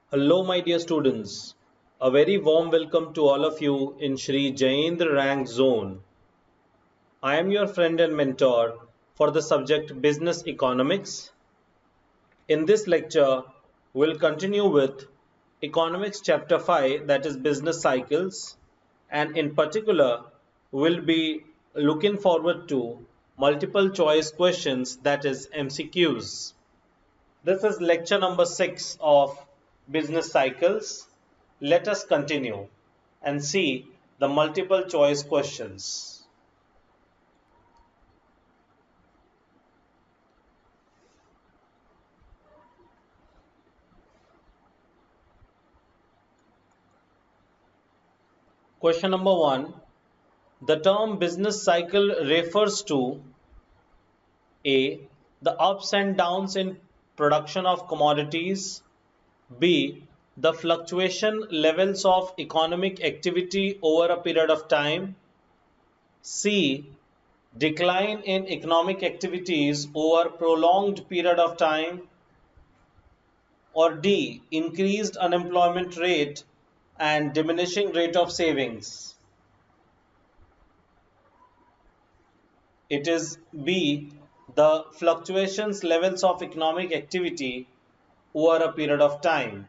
Hello, my dear students. A very warm welcome to all of you in Shri Jayendra Rank Zone. I am your friend and mentor for the subject Business Economics. In this lecture, we'll continue with Economics Chapter 5, that is Business Cycles, and in particular, we'll be looking forward to multiple choice questions, that is MCQs. This is lecture number 6 of Business Cycles. Let us continue and see the multiple choice questions. Question number 1. The term business cycle refers to A. The ups and downs in production of commodities. B. The fluctuation levels of economic activity over a period of time. C. Decline in economic activities over prolonged period of time. Or D. Increased unemployment rate and diminishing rate of savings. It is B. The fluctuations levels of economic activity over a period of time.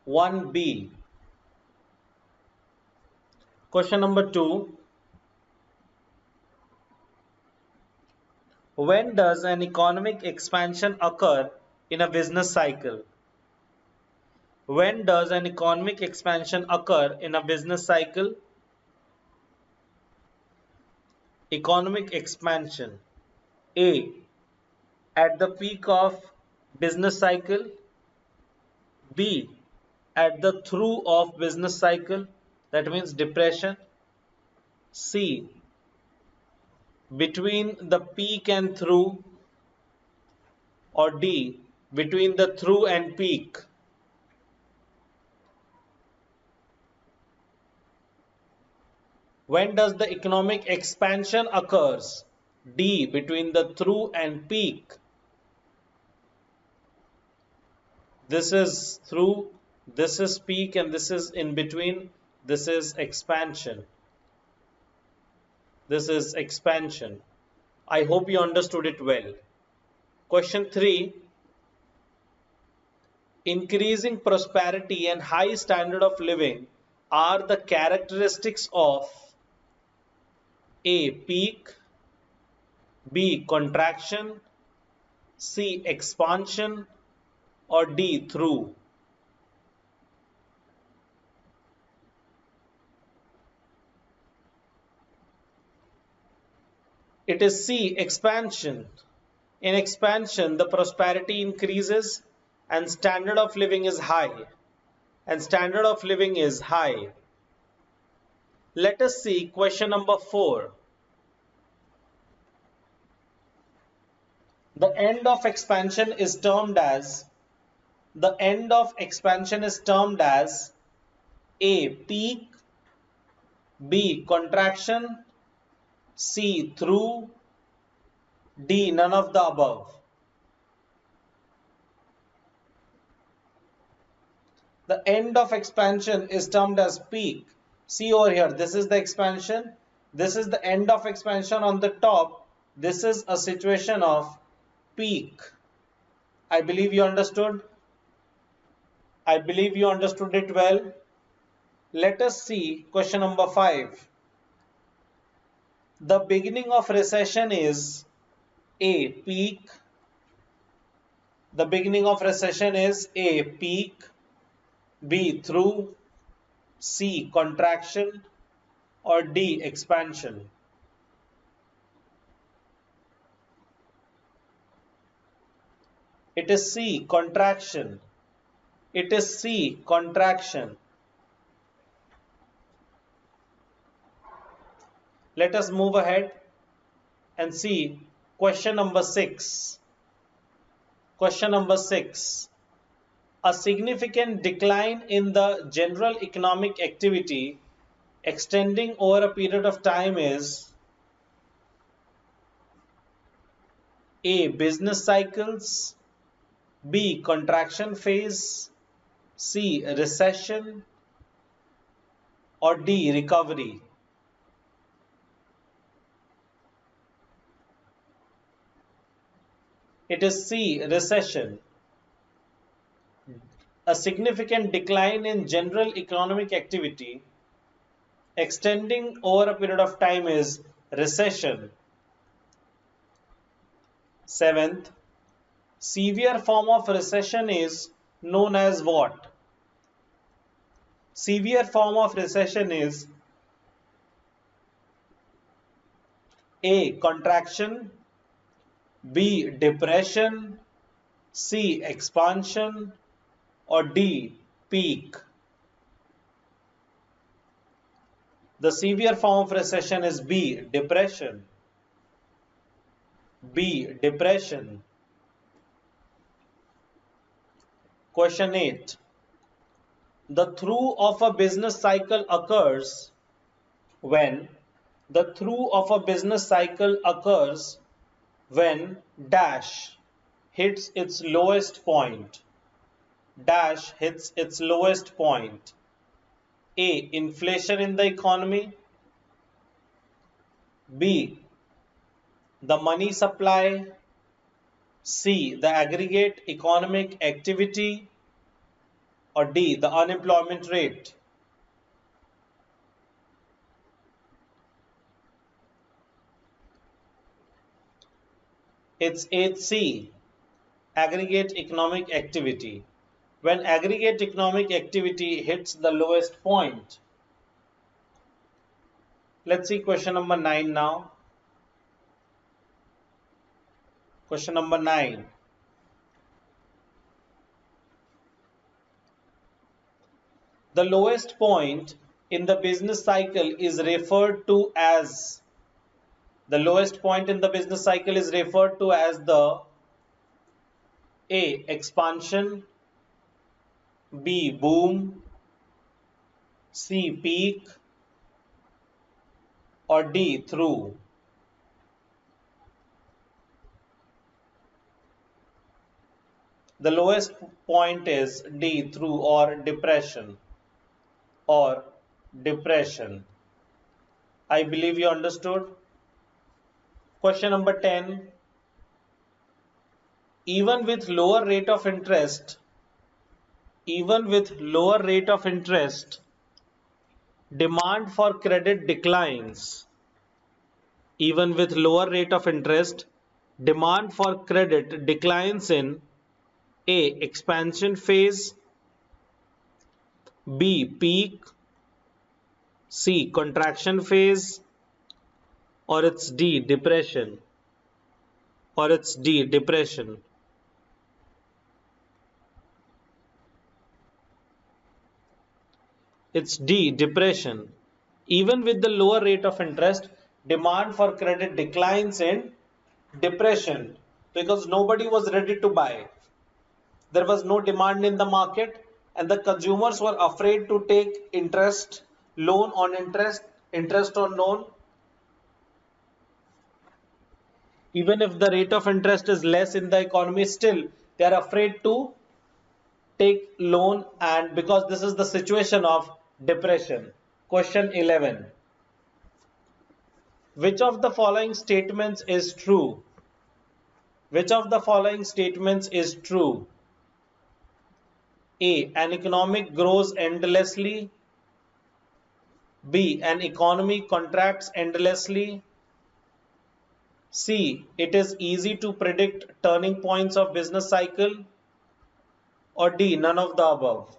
1B. Question number 2. When does an economic expansion occur in a business cycle? When does an economic expansion occur in a business cycle? Economic expansion. A. At the peak of business cycle. B. At the through of business cycle, that means depression. C. Between the peak and through. Or D. Between the through and peak. When does the economic expansion occurs? D. Between the through and peak. This is through, this is peak, and this is in between. This is expansion. This is expansion. I hope you understood it well. Question 3. Increasing prosperity and high standard of living are the characteristics of A. Peak, B. Contraction, C. Expansion, or D. Through. It is C. Expansion. In expansion, the prosperity increases and standard of living is high. And standard of living is high. Let us see question number 4. The end of expansion is termed as A. Peak, B. Contraction, C. Through, D. None of the above. The end of expansion is termed as peak. See over here, this is the expansion. This is the end of expansion on the top. This is a situation of peak. I believe you understood. I believe you understood it well. Let us see question number 5. The beginning of recession is A. Peak. The beginning of recession is A. Peak, B. Through, C. Contraction, or D. Expansion. It is C. Contraction. It is C. Contraction. Let us move ahead and see question number 6. Question number 6. A significant decline in the general economic activity extending over a period of time is A. Business cycles, B. Contraction phase, C. Recession, or D. Recovery? It is C. Recession. A significant decline in general economic activity extending over a period of time is recession. Seventh, severe form of recession is known as what? Severe form of recession is A. Contraction, B. Depression, C. Expansion, or D. Peak. The severe form of recession is B. Depression. B. Depression. Question 8. The through of a business cycle occurs when when dash hits its lowest point. Dash hits its lowest point. A. Inflation in the economy. B. The money supply. C. The aggregate economic activity. Or D. The unemployment rate. It's 8C. Aggregate economic activity. When aggregate economic activity hits the lowest point. Let's see question number 9 now. Question number 9. The lowest point in the business cycle is referred to as the A. Expansion, B. Boom, C. Peak, or D. Through. The lowest point is D. Through or depression. I believe you understood. Question number 10. Even with lower rate of interest, demand for credit declines. Even with lower rate of interest, demand for credit declines in A. Expansion phase, B. Peak, C. Contraction phase, or it's D. Depression. It's D. Depression. Even with the lower rate of interest, demand for credit declines in depression because nobody was ready to buy. There was no demand in the market and the consumers were afraid to take interest, loan on interest, interest on loan. Even if the rate of interest is less in the economy, still they are afraid to take loan, and because this is the situation of depression. Question 11. Which of the following statements is true? A. An economic grows endlessly. B. An economy contracts endlessly. C. It is easy to predict turning points of business cycle. Or D. None of the above.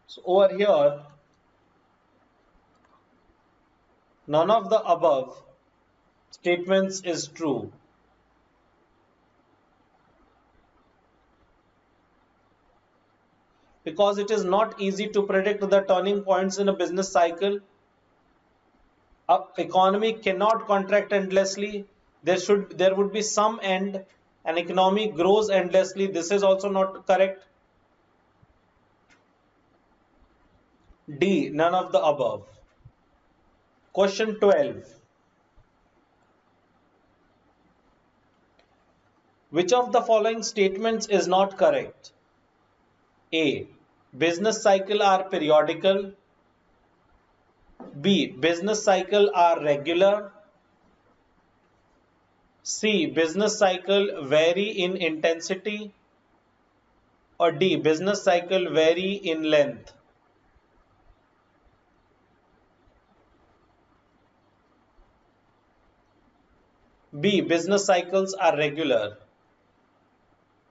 So over here, none of the above statements is true. Because it is not easy to predict the turning points in a business cycle. An economy cannot contract endlessly. There would be some end. An economy grows endlessly. This is also not correct. D. None of the above. Question 12. Which of the following statements is not correct? A. Business cycle are periodical. B. Business cycle are regular. C. Business cycle vary in intensity. Or D. Business cycle vary in length. B. Business cycles are regular.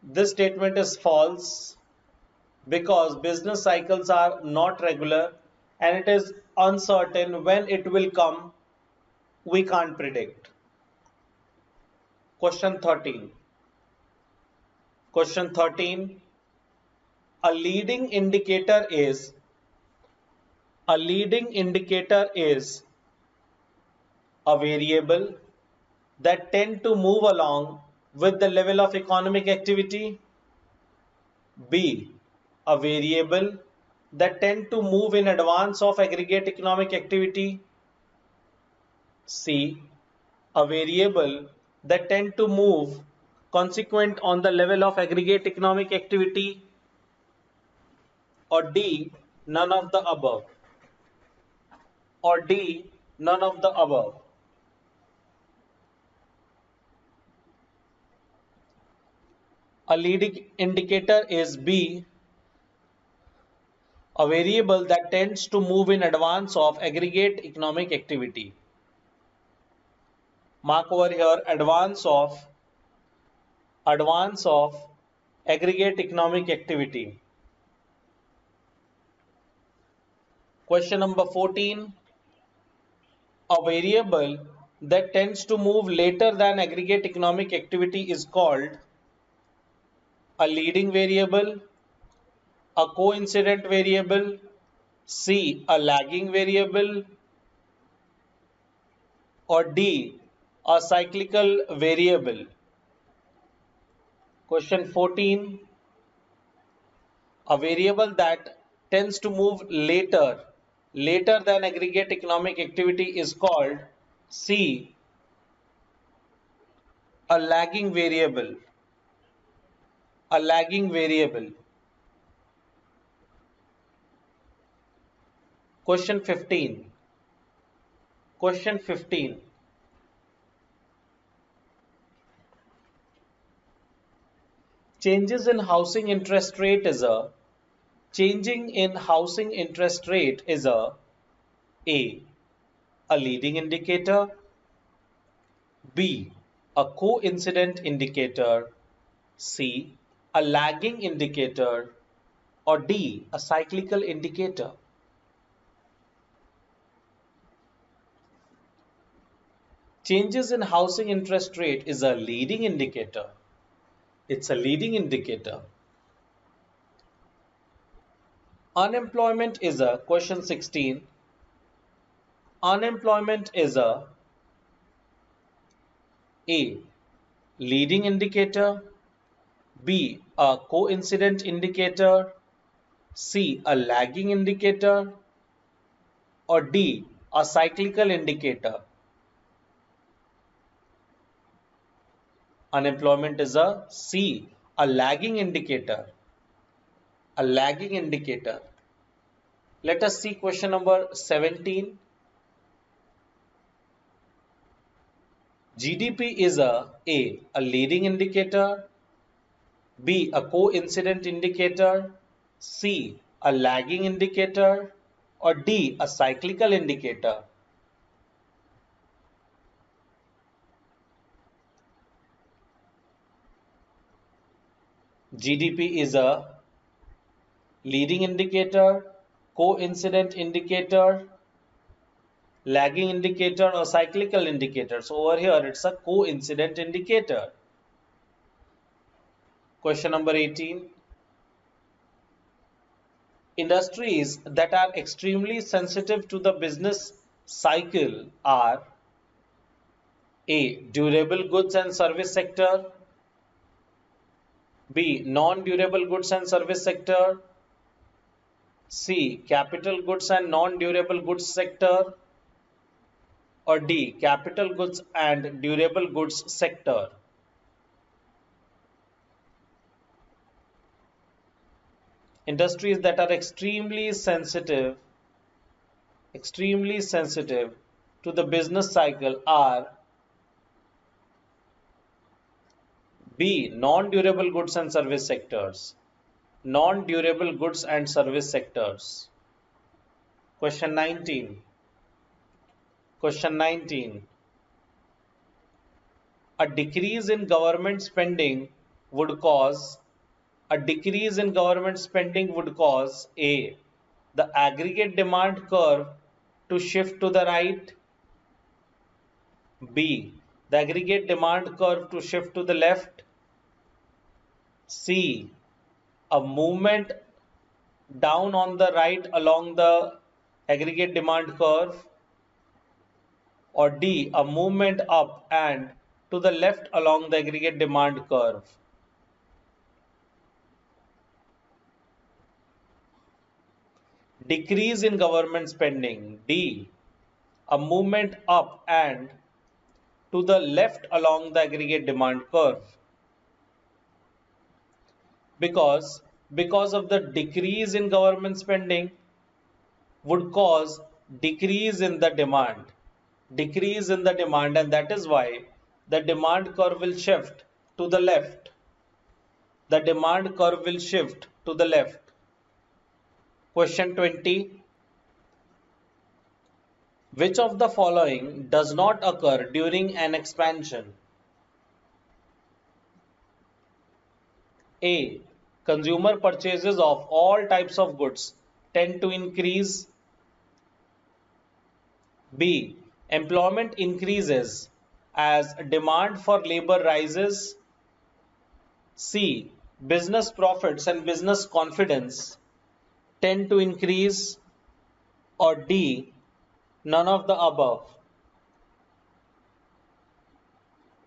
This statement is false because business cycles are not regular and it is uncertain when it will come. We can't predict. Question 13. Question 13. A leading indicator is a variable that tend to move along with the level of economic activity. B. A variable that tend to move in advance of aggregate economic activity. C. A variable that tend to move consequent on the level of aggregate economic activity. Or D. None of the above. Or D. None of the above. A leading indicator is B. A variable that tends to move in advance of aggregate economic activity. Mark over here advance of aggregate economic activity. Question number 14. A variable that tends to move later than aggregate economic activity is called a leading variable, a coincident variable, C. A lagging variable, or D. A cyclical variable. Question 14. A variable that tends to move later than aggregate economic activity is called C. A lagging variable. A lagging variable. Question 15. Question 15. Changing in housing interest rate is a a leading indicator, B. A coincident indicator, C. A lagging indicator, or D. A cyclical indicator. Changes in housing interest rate is a leading indicator. It's a leading indicator. Unemployment is a, question 16. Unemployment is a leading indicator, B. A coincident indicator, C. A lagging indicator, or D. A cyclical indicator. Unemployment is a C. A lagging indicator. A lagging indicator. Let us see question number 17. GDP is a leading indicator, B. A coincident indicator, C. A lagging indicator, or D. A cyclical indicator. GDP is a leading indicator, coincident indicator, lagging indicator, or cyclical indicator. So over here it's a coincident indicator. Question number 18. Industries that are extremely sensitive to the business cycle are A. Durable goods and service sector, B. Non-durable goods and service sector, C. Capital goods and non-durable goods sector, or D. Capital goods and durable goods sector. Industries that are extremely sensitive to the business cycle are B. Non-durable goods and service sectors. Non-durable goods and service sectors. Question 19. Question 19. A decrease in government spending would cause A A. The aggregate demand curve to shift to the right. B. The aggregate demand curve to shift to the left. C. A movement down on the right along the aggregate demand curve. Or D. A movement up and to the left along the aggregate demand curve. Decrease in government spending. D. A movement up and to the left along the aggregate demand curve. Because of the decrease in government spending would cause decrease in the demand. And that is why the demand curve will shift to the left. Question 20. Which of the following does not occur during an expansion? A. Consumer purchases of all types of goods tend to increase. B. Employment increases as demand for labor rises. C. Business profits and business confidence tend to increase. Or D. None of the above.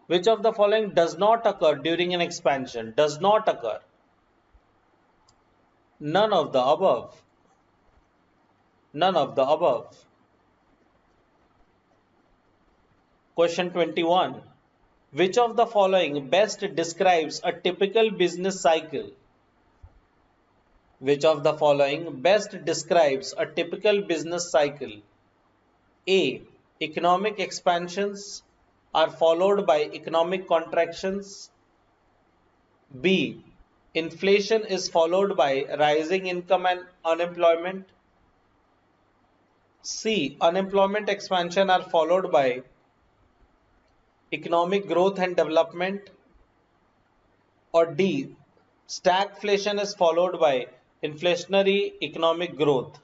Which of the following does not occur during an expansion? Does not occur. None of the above. Question 21. Which of the following best describes a typical business cycle? A. Economic expansions are followed by economic contractions. B. Inflation is followed by rising income and unemployment. C. Unemployment expansion are followed by economic growth and development. Or D. Stagflation is followed by inflationary economic growth.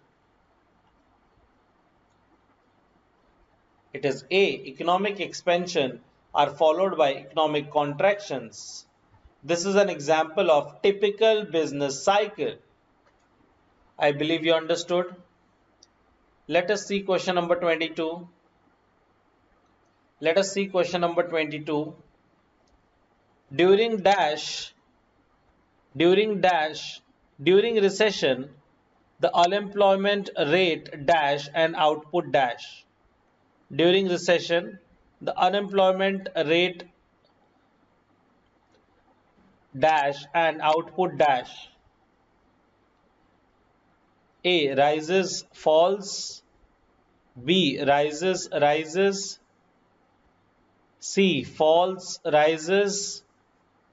It is A. Economic expansion are followed by economic contractions. This is an example of typical business cycle. I believe you understood. Let us see question number 22. During recession, the unemployment rate dash and output dash. During recession, the unemployment rate dash and output dash. A. Rises, falls. B. Rises. C. Falls, rises.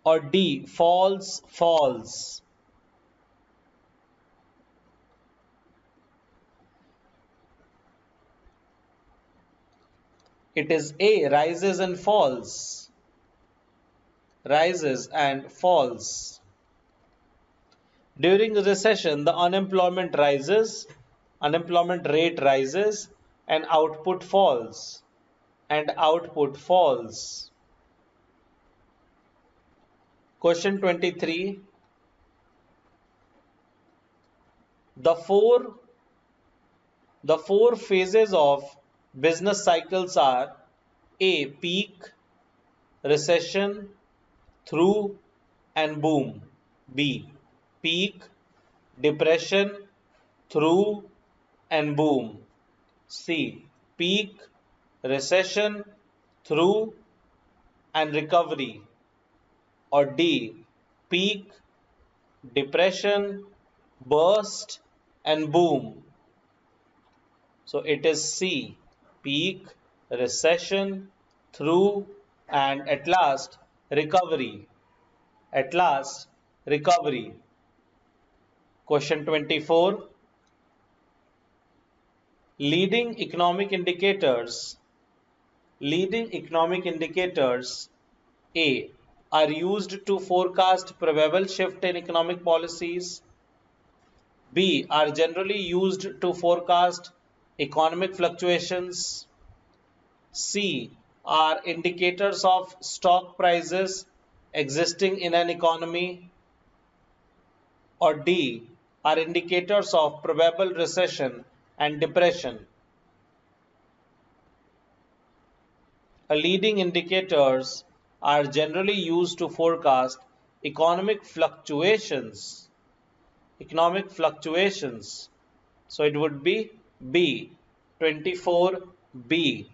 Or D. Falls. It is A. Rises and falls. During the recession, the unemployment rate rises and output falls. Question 23. The four phases of business cycles are A. Peak, recession, through and boom. B. Peak, depression, through and boom. C. Peak, recession, through and recovery. Or D. Peak, depression, burst and boom. So it is C, peak, recession, through, and at last recovery. At last recovery. Question 24. Leading economic indicators. Leading economic indicators A are used to forecast probable shift in economic policies. B are generally used to forecast economic fluctuations. C are indicators of stock prices existing in an economy. Or D are indicators of probable recession and depression. Leading indicators are generally used to forecast economic fluctuations. Economic fluctuations. So it would be B, 24B.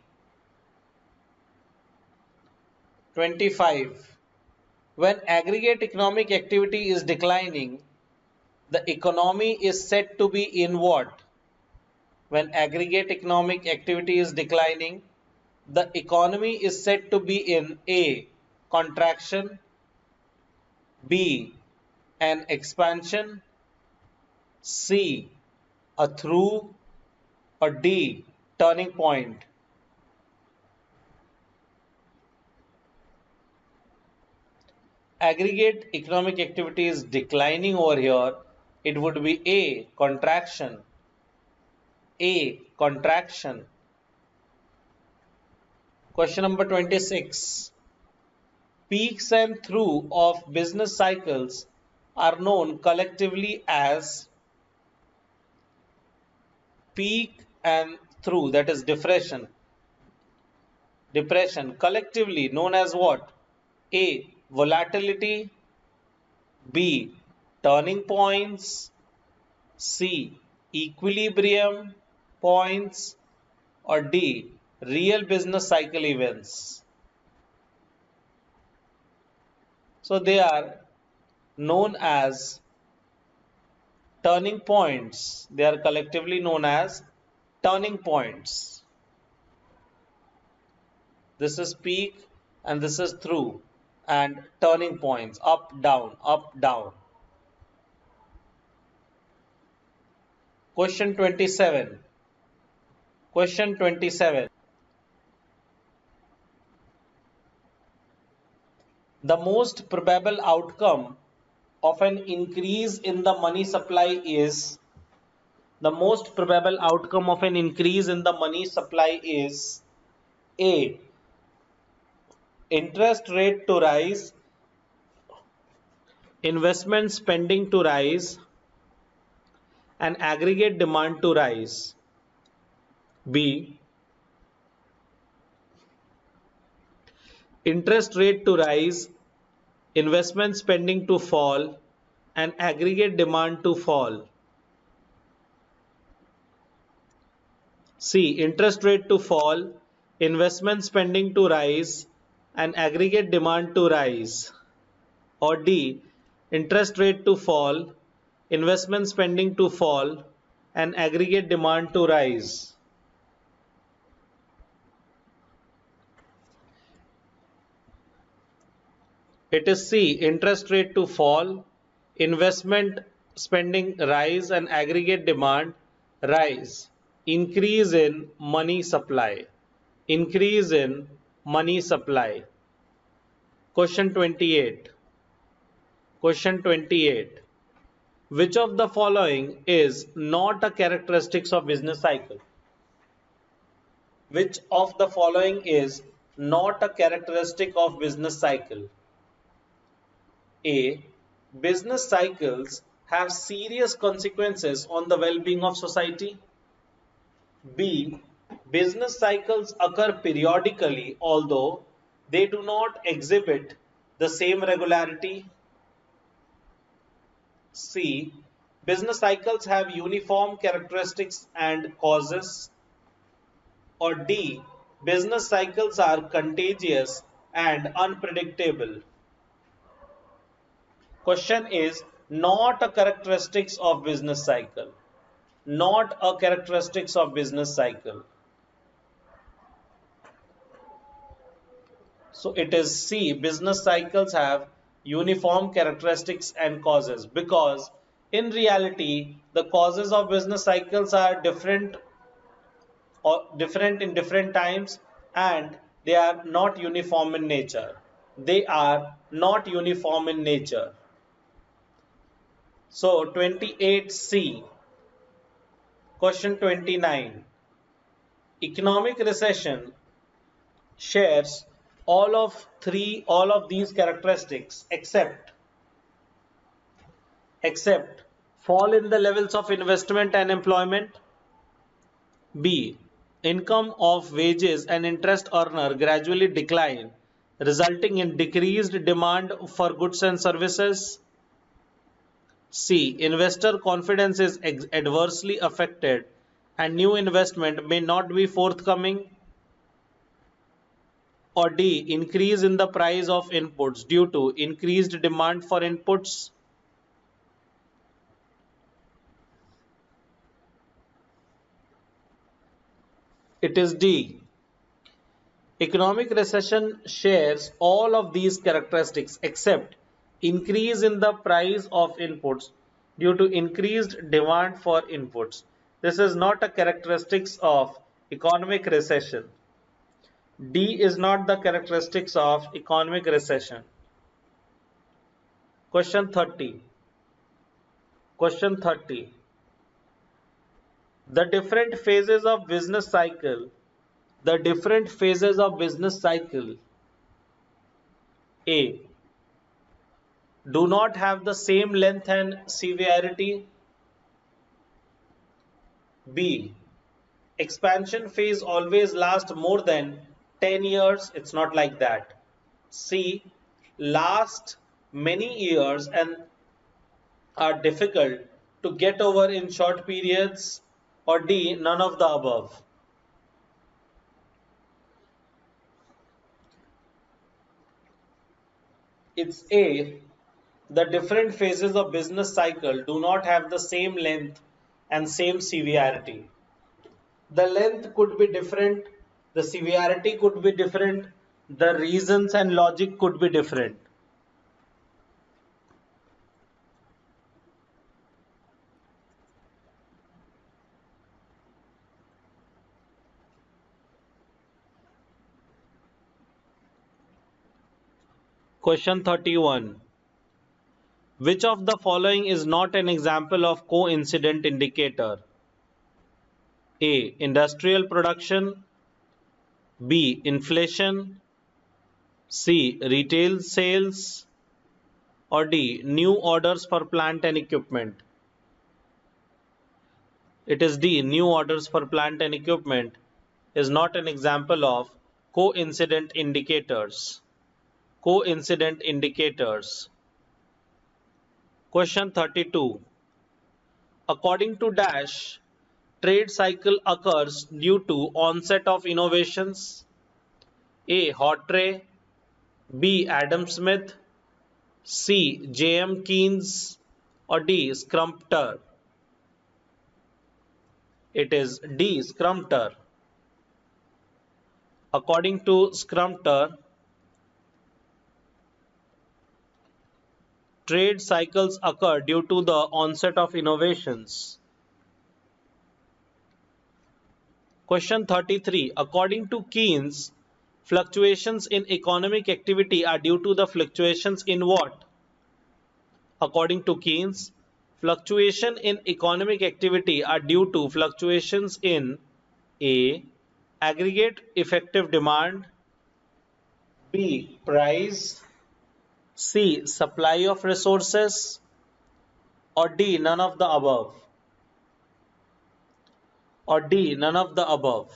25. When aggregate economic activity is declining, the economy is said to be in what? When aggregate economic activity is declining, the economy is said to be in A, contraction, B, an expansion, C, a through, or D, turning point. Aggregate economic activity is declining over here, it would be A, contraction. A, contraction. Question number 26. Peaks and through of business cycles are known collectively as peak and through, that is depression. Depression collectively known as what? A, volatility, B, turning points, C, equilibrium points, or D, real business cycle events. So they are known as turning points. They are collectively known as turning points. This is peak and this is through, and turning points, up, down, up, down. Question 27. Question 27. The most probable outcome of an increase in the money supply is the most probable outcome of an increase in the money supply is A, interest rate to rise, investment spending to rise, and aggregate demand to rise. B, interest rate to rise, investment spending to fall, and aggregate demand to fall. C, interest rate to fall, investment spending to rise, and aggregate demand to rise. Or D, interest rate to fall, investment spending to fall, and aggregate demand to rise. It is C, interest rate to fall, investment spending rise, and aggregate demand rise. Increase in money supply. Increase in money supply. Question 28. Question 28. Which of the following is not a characteristics of business cycle? Which of the following is not a characteristic of business cycle? A, business cycles have serious consequences on the well-being of society. B, business cycles occur periodically although they do not exhibit the same regularity. C, business cycles have uniform characteristics and causes. Or D, business cycles are contagious and unpredictable. Question is, not a characteristics of business cycle, not a characteristics of business cycle. So it is C, business cycles have uniform characteristics and causes, because in reality the causes of business cycles are different, or different in different times, and they are not uniform in nature. They are not uniform in nature. So 28C, question 29. Economic recession shares all of these characteristics except fall in the levels of investment and employment. B. Income of wages and interest earner gradually decline, resulting in decreased demand for goods and services. C. Investor confidence is adversely affected and new investment may not be forthcoming. Or D. Increase in the price of inputs due to increased demand for inputs. It is D. Economic recession shares all of these characteristics except increase in the price of inputs due to increased demand for inputs. This is not a characteristics of economic recession. D is not the characteristics of economic recession. Question 30. Question 30. The different phases of business cycle. The different phases of business cycle. A. Do not have the same length and severity. B. Expansion phase always lasts more than 10 years. It's not like that. C. Last many years and are difficult to get over in short periods. Or D. None of the above. It's A. The different phases of business cycle do not have the same length and same severity. The length could be different, the severity could be different, the reasons and logic could be different. Question 31. Which of the following is not an example of coincident indicator? A. Industrial production. B. Inflation. C. Retail sales. Or D. New orders for plant and equipment. It is D. New orders for plant and equipment is not an example of coincident indicators. Coincident indicators. Question 32. According to Dash, trade cycle occurs due to onset of innovations. A. Hawtrey. B. Adam Smith. C. J.M. Keynes. Or D. Scrumter. It is D. Scrumter. According to Scrumter, trade cycles occur due to the onset of innovations. Question 33. According to Keynes, fluctuations in economic activity are due to the fluctuations in what? According to Keynes, fluctuation in economic activity are due to fluctuations in A. Aggregate effective demand. B. Price. C. Supply of resources. Or D. None of the above. Or D. None of the above.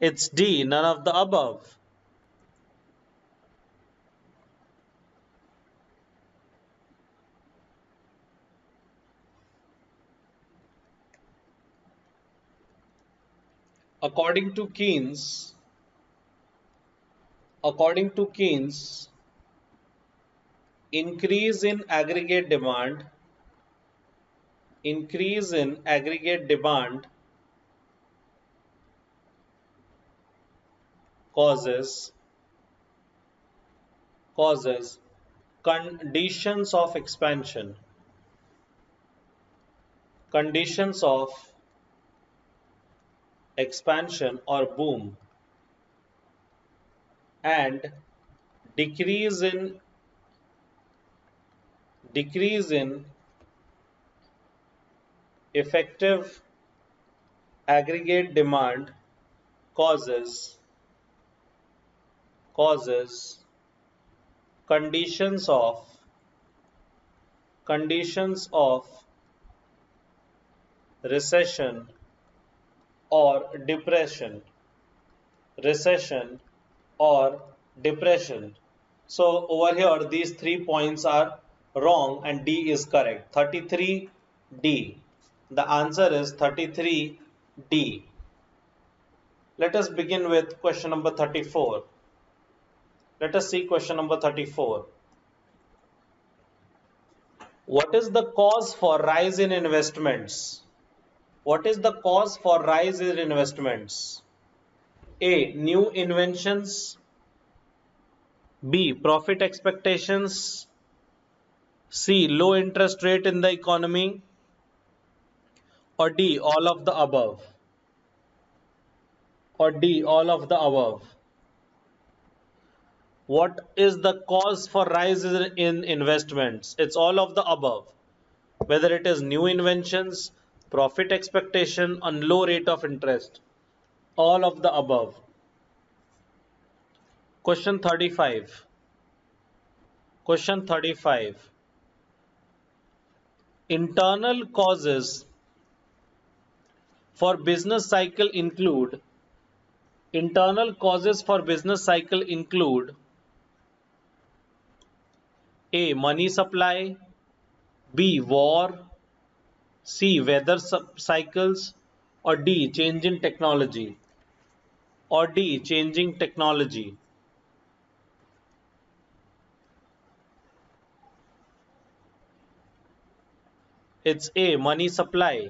It's D. None of the above. According to Keynes, according to Keynes, increase in aggregate demand, increase in aggregate demand causes conditions of expansion, conditions of expansion or boom, and decrease in effective aggregate demand causes conditions of recession or depression, recession or depression. So over here these 3 points are wrong and D is correct. 33D. The answer is 33D. Let us begin with question number 34. Let us see question number 34. What is the cause for rise in investments? What is the cause for rise in investments? A. New inventions. B. Profit expectations. C. Low interest rate in the economy. Or D. All of the above. Or D. All of the above. What is the cause for rise in investments? It's all of the above. Whether it is new inventions, profit expectation, and low rate of interest. All of the above. Question 35. Question 35. Internal causes for business cycle include A. Money supply, B. War, C. Weather cycles, or D. Change in technology. Or D. Changing technology. It's A. Money supply.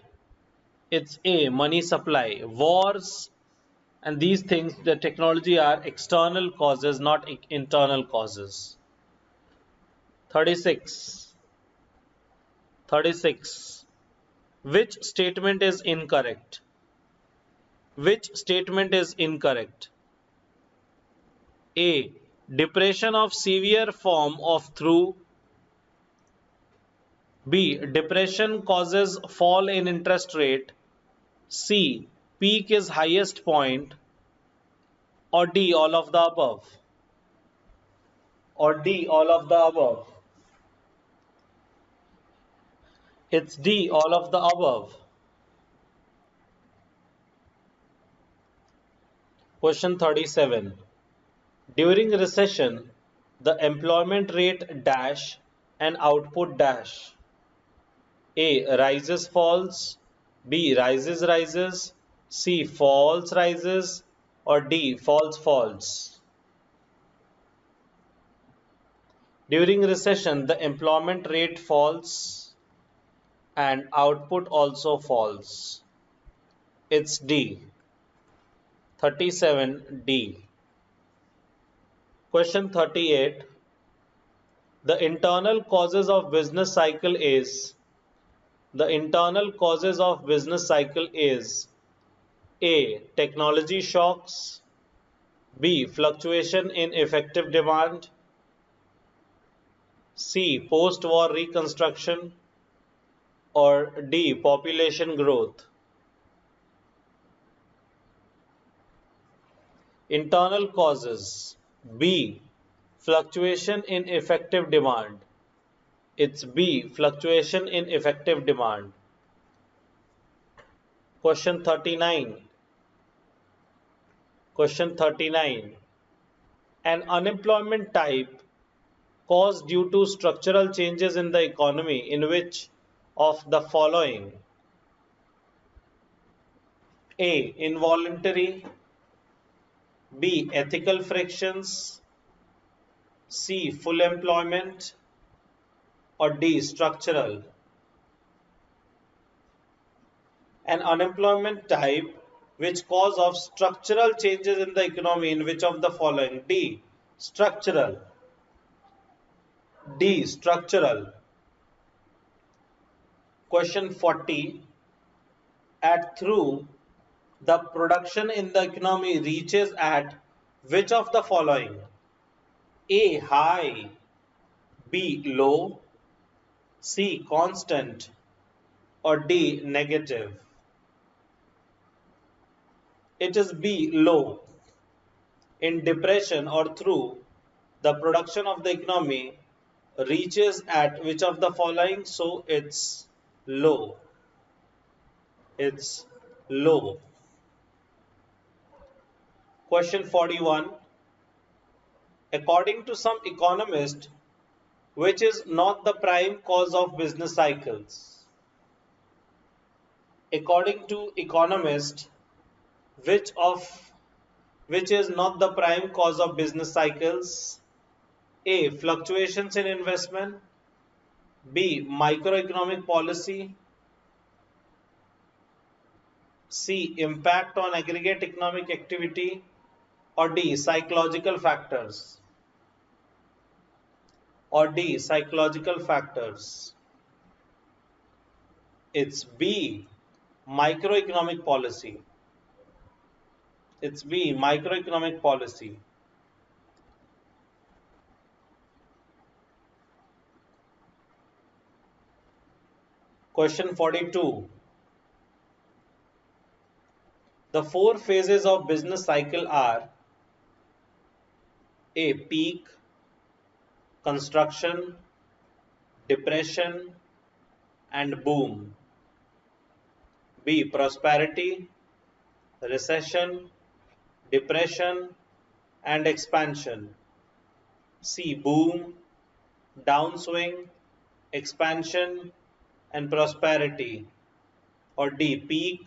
It's A. Money supply. Wars and these things, the technology, are external causes, not internal causes. 36. 36. Which statement is incorrect? Which statement is incorrect? A. Depression of severe form of through. B. Depression causes fall in interest rate. C. Peak is highest point. Or D. All of the above. Or D. All of the above. It's D. All of the above. Question 37. During recession, the employment rate dash and output dash. A. Rises falls. B. Rises. C. Falls rises. Or D. Falls. During recession, the employment rate falls and output also falls. It's D. 37D. Question 38. The internal causes of business cycle is A. Technology shocks. B. Fluctuation in effective demand. C. Post-war reconstruction. Or D. Population growth. Internal causes. B. Fluctuation in effective demand. It's B. Fluctuation in effective demand. Question 39. Question 39. An unemployment type caused due to structural changes in the economy in which of the following? A. Involuntary. B. Ethical frictions. C. Full employment. or D, structural? An unemployment type which cause of structural changes in the economy in which of the following? D, structural. D, structural. Question 40. At through the production in the economy reaches at which of the following? A, high. B, low. C, constant. Or D, negative? It is B, low. In depression or through, the production of the economy reaches at which of the following? So it's low. It's low. Question 41. According to some economists, which is not the prime cause of business cycles? According to economists, which is not the prime cause of business cycles? A, fluctuations in investment. B, microeconomic policy. C, impact on aggregate economic activity. Or D, psychological factors? Or D, psychological factors? It's B, microeconomic policy. It's B, microeconomic policy. Question 42. The four phases of business cycle are A, peak, construction, depression, and boom. B, prosperity, recession, depression, and expansion. C, boom, downswing, expansion, and prosperity. Or D, peak,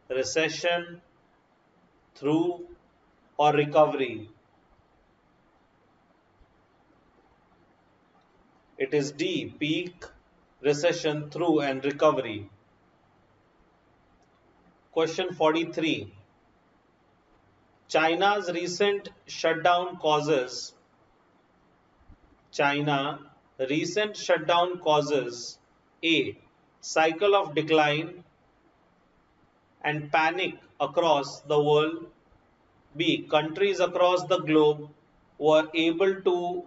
recession, through, or recovery. It is D, peak, recession, through, and recovery. Question 43. China's recent shutdown causes A, cycle of decline and panic across the world. B, countries across the globe were able to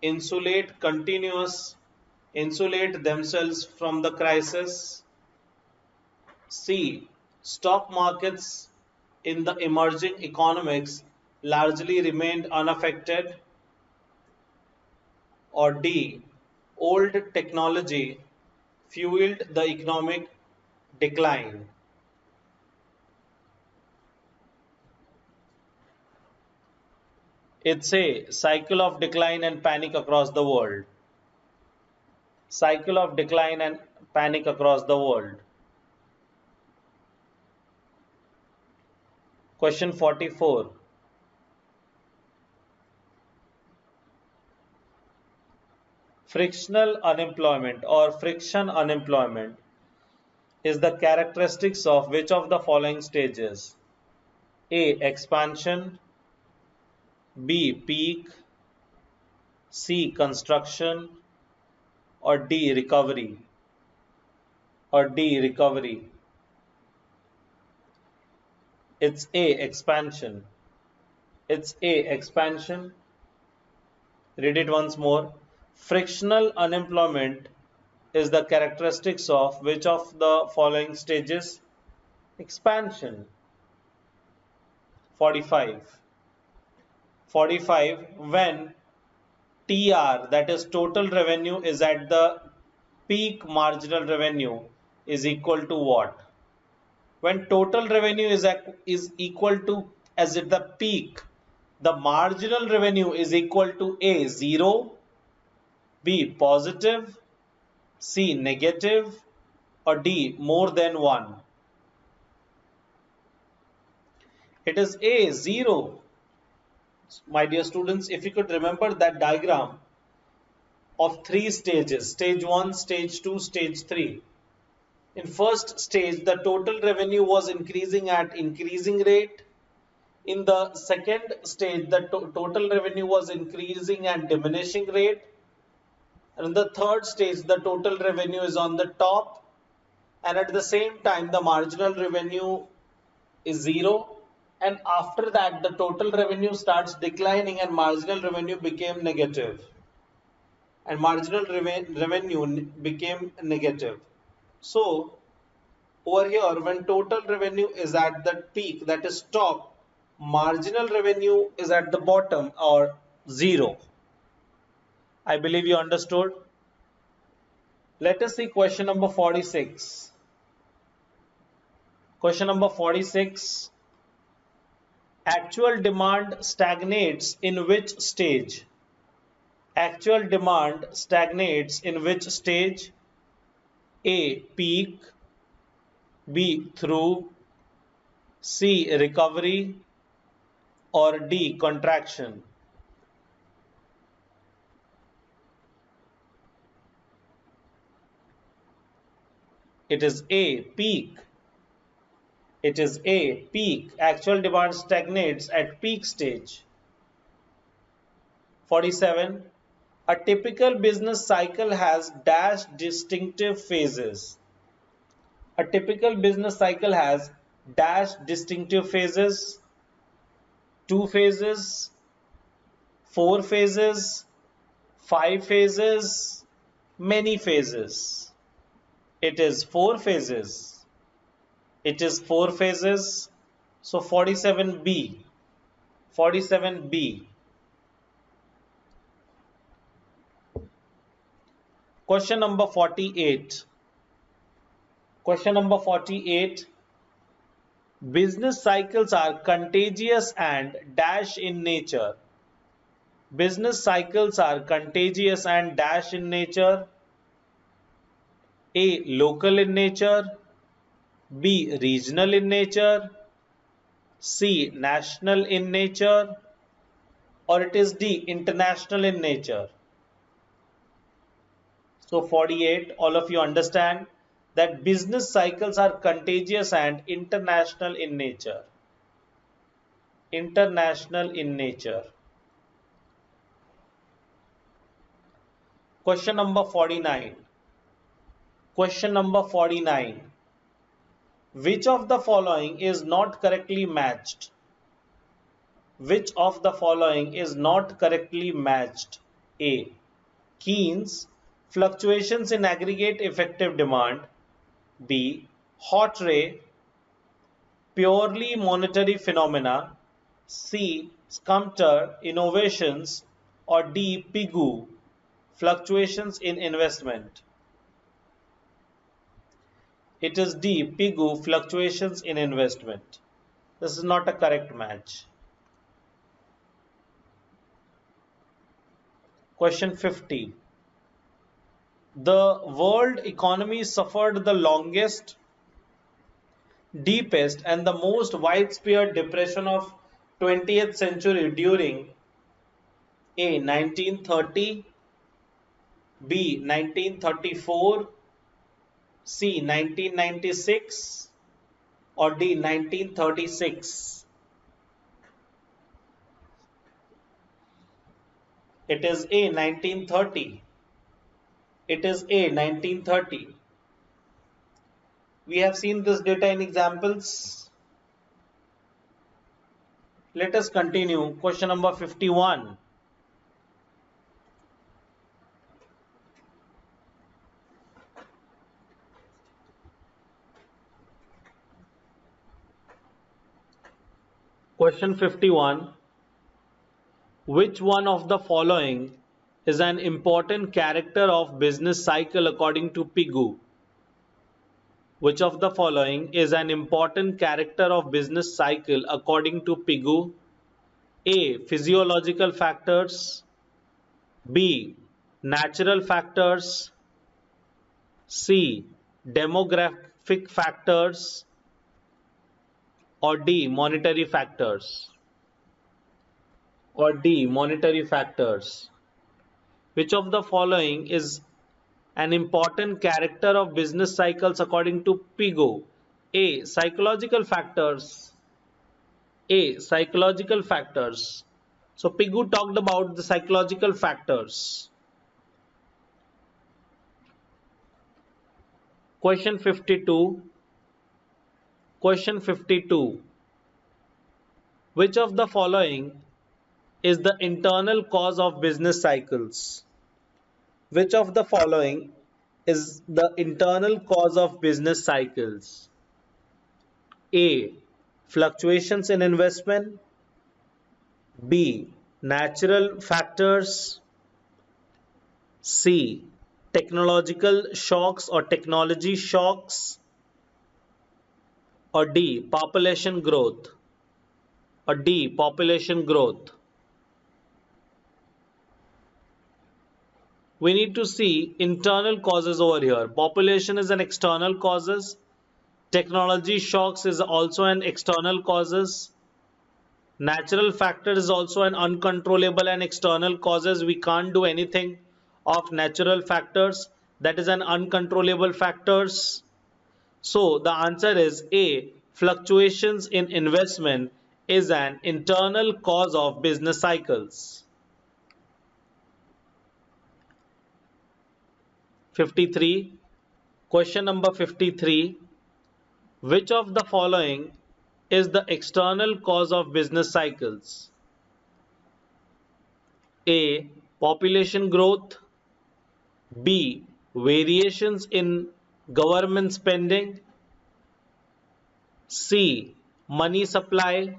insulate themselves from the crisis. C, stock markets in the emerging economies largely remained unaffected. Or D, old technology fueled the economic decline. It's a cycle of decline and panic across the world. Cycle of decline and panic across the world. Question 44. Frictional unemployment or friction unemployment is the characteristics of which of the following stages? A, expansion. B, peak. C, construction. Or D, recovery. Or D, recovery. It's A, expansion. It's A, expansion. Read it once more. Frictional unemployment is the characteristics of which of the following stages? Expansion. 45. 45. When TR, that is total revenue, is at the peak, marginal revenue is equal to what? When total revenue is equal to, as at the peak, the marginal revenue is equal to A, 0, B, positive, C, negative, or D, more than 1. It is A, 0. My dear students, if you could remember that diagram, of three stages: stage 1, stage 2, stage 3. In first stage, the total revenue was increasing at increasing rate. In the second stage, the total revenue was increasing at diminishing rate. And in the third stage, the total revenue is on the top, and at the same time, the marginal revenue is zero. And after that, the total revenue starts declining and marginal revenue became negative. And marginal revenue became negative. So over here, when total revenue is at that peak, that is top, marginal revenue is at the bottom or zero. I believe you understood. Let us see question number 46. Question number 46. Actual demand stagnates in which stage? Actual demand stagnates in which stage? A. Peak. B. Through. C. Recovery. Or D. Contraction. It is A. Peak. It is A. Peak. Actual demand stagnates at peak stage. 47. A typical business cycle has dash distinctive phases. A typical business cycle has dash distinctive phases: 2 phases, 4 phases, 5 phases, many phases. It is 4 phases. It is 4 phases. So 47B. 47B. Question number 48. Question number 48. Business cycles are contagious and dash in nature. Business cycles are contagious and dash in nature. A. Local in nature. B. Regional in nature. C. National in nature. Or it is D. International in nature. So 48, all of you understand that business cycles are contagious and international in nature. International in nature. Question number 49. Question number 49. Which of the following is not correctly matched? Which of the following is not correctly matched? A. Keynes, fluctuations in aggregate effective demand. B. Hawtrey, purely monetary phenomena. C. Scumter, innovations. Or D. Pigou, fluctuations in investment. It is D. Pigou, fluctuations in investment. This is not a correct match. Question 50. The world economy suffered the longest, deepest and the most widespread depression of 20th century during A. 1930, B. 1934, C. 1996 or D. 1936. It is A. 1930. It is A. 1930. We have seen this data in examples. Let us continue. Question number 51. Question 51. Which one of the following is an important character of business cycle according to Pigou? Which of the following is an important character of business cycle according to Pigou? A. Physiological factors. B. Natural factors. C. Demographic factors. Or D. Monetary factors. Or D. Monetary factors. Which of the following is an important character of business cycles according to Pigo? A. Psychological factors. A. Psychological factors. So Pigu talked about the psychological factors. Question 52. Question 52. Which of the following is the internal cause of business cycles? Which of the following is the internal cause of business cycles? A. Fluctuations in investment. B. Natural factors. C. Technological shocks or technology shocks. Or D. Population growth. Or D. Population growth. We need to see internal causes over here. Population is an external causes. Technology shocks is also an external causes. Natural factor is also an uncontrollable and external causes. We can't do anything of natural factors. That is an uncontrollable factors. So the answer is A. Fluctuations in investment is an internal cause of business cycles. 53. Question number 53. Which of the following is the external cause of business cycles? A. Population growth. B. Variations in government spending. C. Money supply.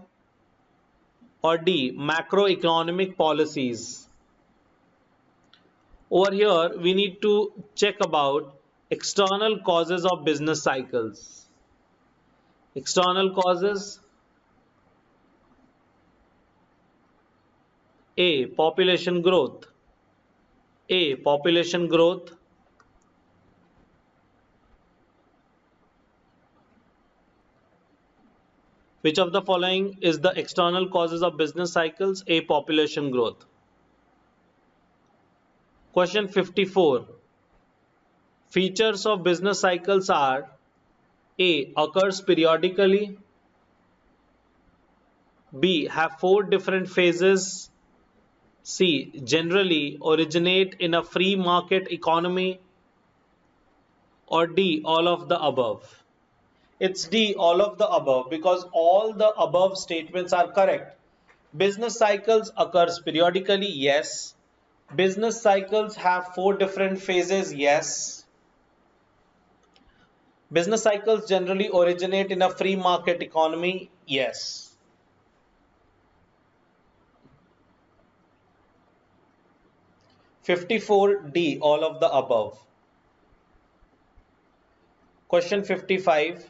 Or D. Macroeconomic policies. Over here, we need to check about external causes of business cycles. External causes. A. Population growth. A. Population growth. Which of the following is the external causes of business cycles? A. Population growth. Question 54. Features of business cycles are A. Occurs periodically. B. Have 4 different phases. C. Generally originate in a free market economy. Or D. All of the above. It's D. All of the above, because all the above statements are correct. Business cycles occurs periodically. Yes. Business cycles have 4 different phases. Yes. Business cycles generally originate in a free market economy. Yes. (54) D. All of the above. Question 55.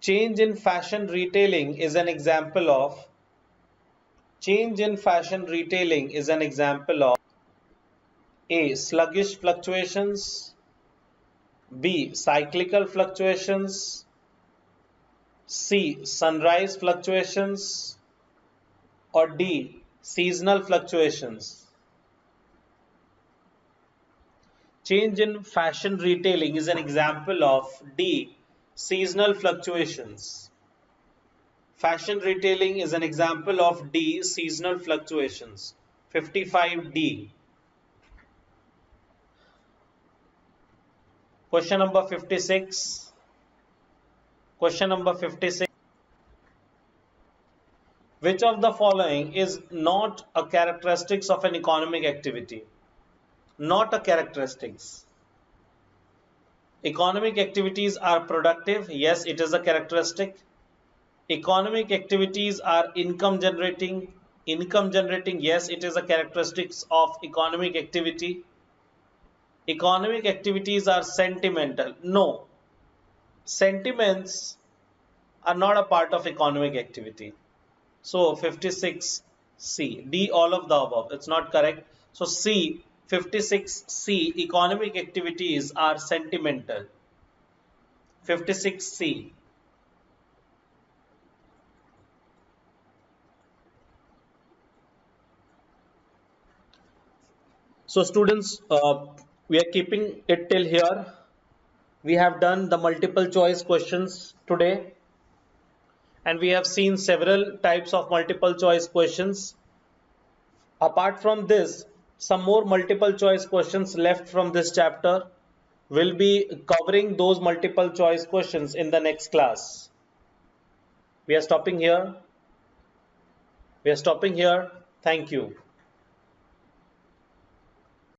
Change in fashion retailing is an example of. Change in fashion retailing is an example of A. Sluggish fluctuations. B. Cyclical fluctuations. C. Sunrise fluctuations. Or D. Seasonal fluctuations. Change in fashion retailing is an example of D. Seasonal fluctuations. Fashion retailing is an example of D. Seasonal fluctuations. 55D. Question number 56. Question number 56. Which of the following is not a characteristics of an economic activity? Not a characteristics. Economic activities are productive. Yes, it is a characteristic. Economic activities are income generating. Income generating. Yes, it is a characteristics of economic activity. Economic activities are sentimental. No. Sentiments are not a part of economic activity. So 56C. D. All of the above. It's not correct. So C. 56C. Economic activities are sentimental. 56C. So students, we are keeping it till here. We have done the multiple choice questions today, and we have seen several types of multiple choice questions. Apart from this, some more multiple choice questions left from this chapter. Will be covering those multiple choice questions in the next class. We are stopping here. Thank you.